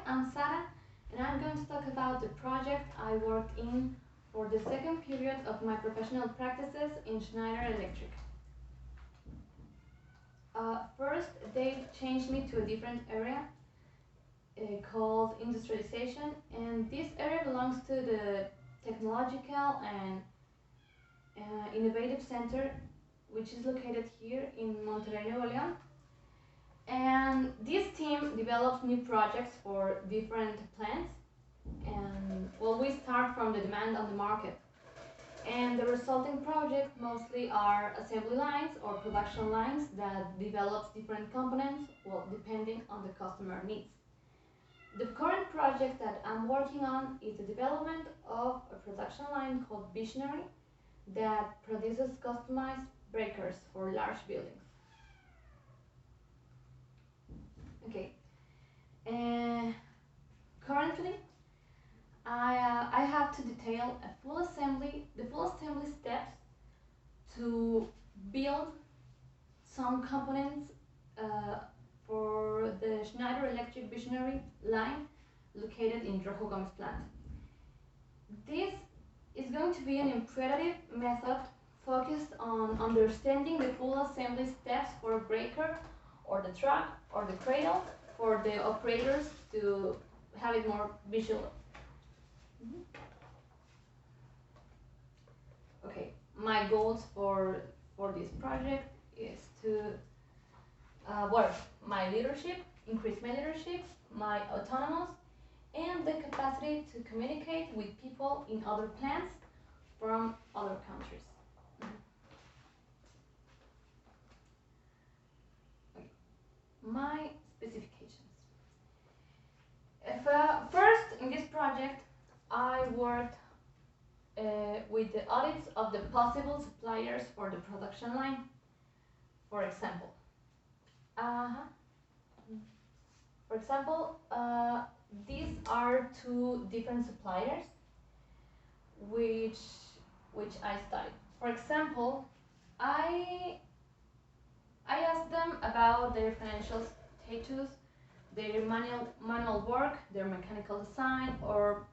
I'm Sara, and I'm going to talk about the project I worked in for the second period of my professional practices in Schneider Electric. First, they changed me to a different area called industrialization, and this area belongs to the technological and innovative center, which is located here in Monterrey, Nuevo León. And this team develops new projects for different plants, and well, we start from the demand on the market. And the resulting projects mostly are assembly lines or production lines that develops different components, well, depending on the customer needs. The current project that I'm working on is the development of a production line called Visionary that produces customized breakers for large buildings. Okay. Currently, I have to detail the full assembly steps to build some components for the Schneider Electric Visionary line located in Rojo Gomez plant. This is going to be an imperative method focused on understanding the full assembly steps for a breaker or the truck or the cradle for the operators to have it more visual. Okay, my goals for this project is to work my leadership, increase my leadership, my autonomous, and the capacity to communicate with people in other plants from other countries. Okay. My specifications. First, in this project, I worked with the audits of the possible suppliers for the production line. For example, these are two different suppliers which I studied. For example, I asked them about their financial status, their manual work, their mechanical design, or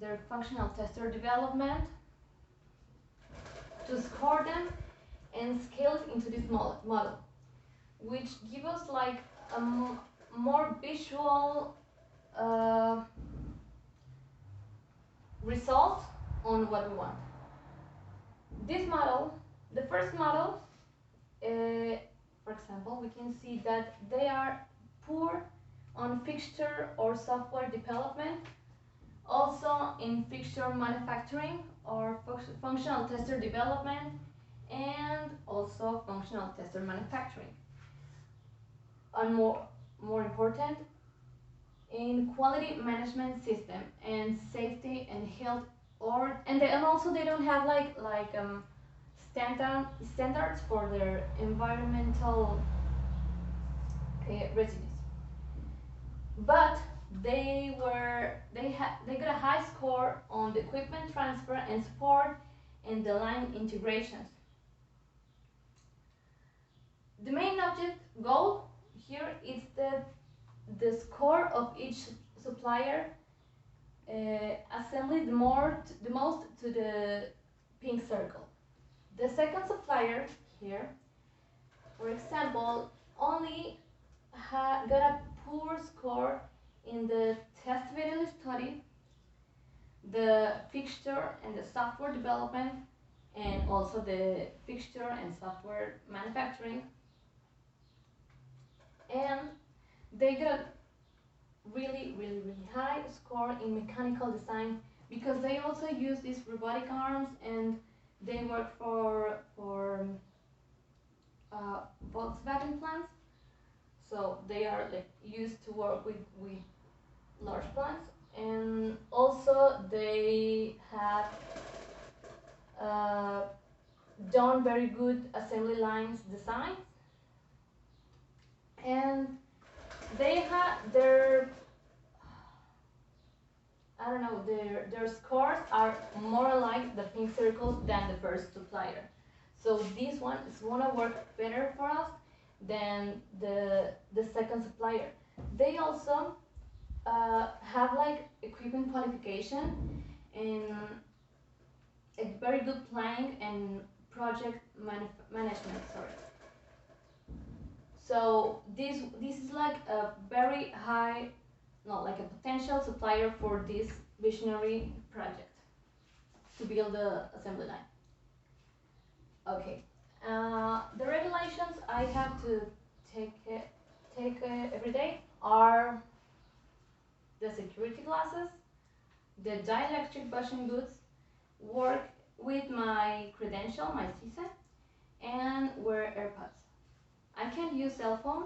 their functional tester development to score them and scale it into this model, which give us like a more visual result on what we want. This model, the first model, for example, we can see that they are poor on fixture or software development, also in fixture manufacturing or functional tester development, and also functional tester manufacturing. And more important, in quality management system and safety and health, and also they don't have like standards for their environmental residues. But they got a high score on the equipment transfer and support and the line integrations. The main goal here is the score of each supplier assembled the most to the pink circle. The second supplier here, for example, only got a poor score in the testability study, the fixture and the software development, and also the fixture and software manufacturing. And they got a really high score in mechanical design because they also use these robotic arms and they work for Volkswagen plants, so they are like used to work with large plants, and also they have done very good assembly lines designs, and they have their scores are more like the pink circles than the first supplier. So this one is gonna work better for us than the second supplier. They also have like equipment qualification and a very good planning and project management. Sorry. So this is like a very high, not like a potential supplier for this visionary project to build the assembly line. Okay. The regulations I have to take every day are the security glasses, the dielectric bushing boots, work with my credential, my CISA, and wear AirPods. I can't use cell phone,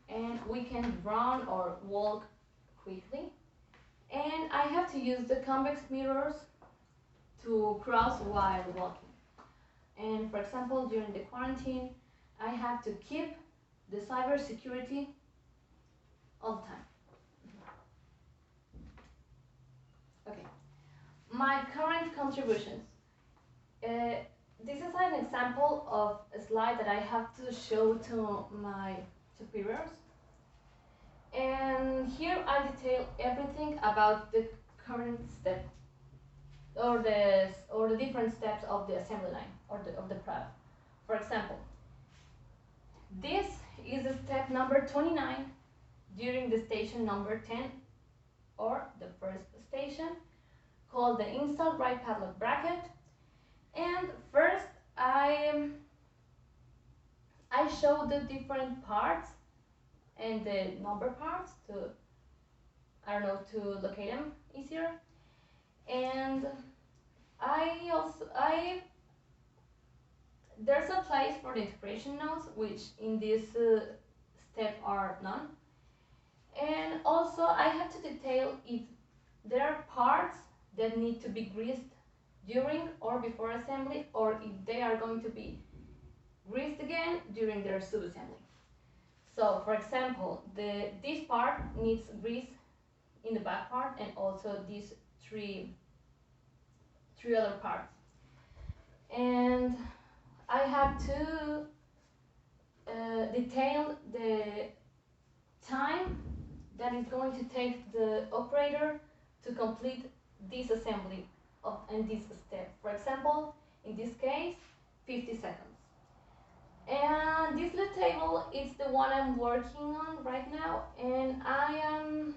and we can run or walk quickly. And I have to use the convex mirrors to cross while walking. And for example, during the quarantine, I have to keep the cyber security all the time. Okay, my current contributions. This is an example of a slide that I have to show to my superiors. And here I detail everything about the current step or the different steps of the assembly line or of the product. For example, this is the step number 29 during the station number 10 or the first station called the install right padlock bracket. And first I show the different parts and the number parts to, I don't know, to locate them easier. And there's a place for the integration nodes, which in this step are none. And also I have to detail if there are parts that need to be greased during or before assembly, or if they are going to be greased again during their subassembly. So for example, this part needs grease in the back part, and also these three other parts. And I have to detail the time that is going to take the operator to complete this assembly and this step. For example, in this case, 50 seconds. And this little table is the one I'm working on right now, and I am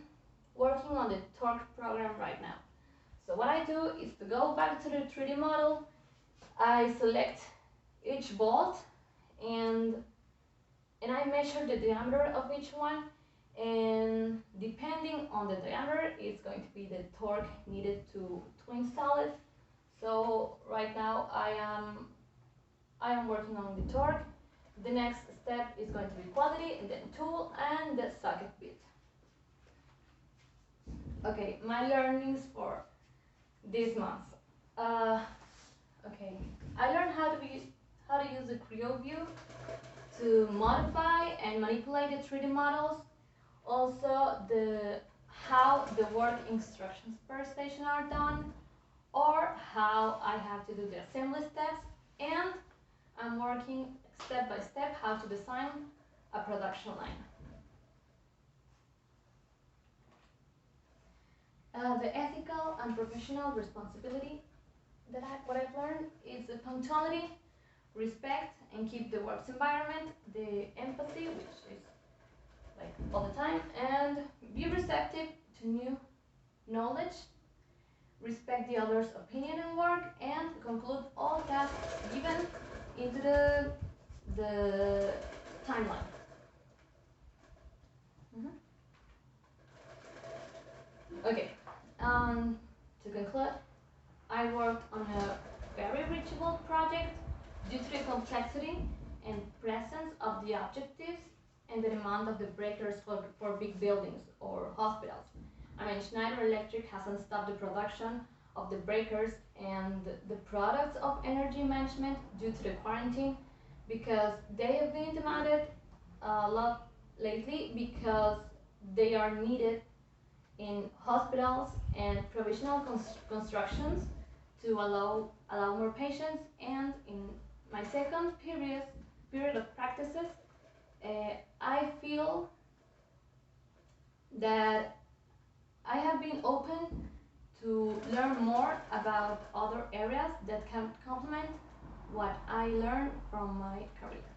working on the torque program right now. So what I do is to go back to the 3D model, I select each bolt and I measure the diameter of each one, and depending on the diameter it's going to be the torque needed to install it. So right now I am working on the torque. The next step is going to be quality, and then tool and the socket bit. Okay, my learnings for this month. Okay, I learned how to use the Creo view to modify and manipulate the 3D models. Also, how the work instructions per station are done, or how I have to do the assembly steps, and I'm working step by step how to design a production line. The ethical and professional responsibility that what I've learned is the punctuality, respect, and keep the work's environment, the empathy, which is like all the time, and be receptive to new knowledge, respect the other's opinion and work, and conclude all tasks given into the timeline. Okay, to conclude, I worked on a very reachable project due to the complexity and presence of the objectives and the demand of the breakers for big buildings or hospitals. I mean, Schneider Electric hasn't stopped the production of the breakers and the products of energy management due to the quarantine, because they have been demanded a lot lately, because they are needed in hospitals and provisional constructions to allow more patients. And in my second period of practices, I feel that I have been open to learn more about other areas that can complement what I learned from my career.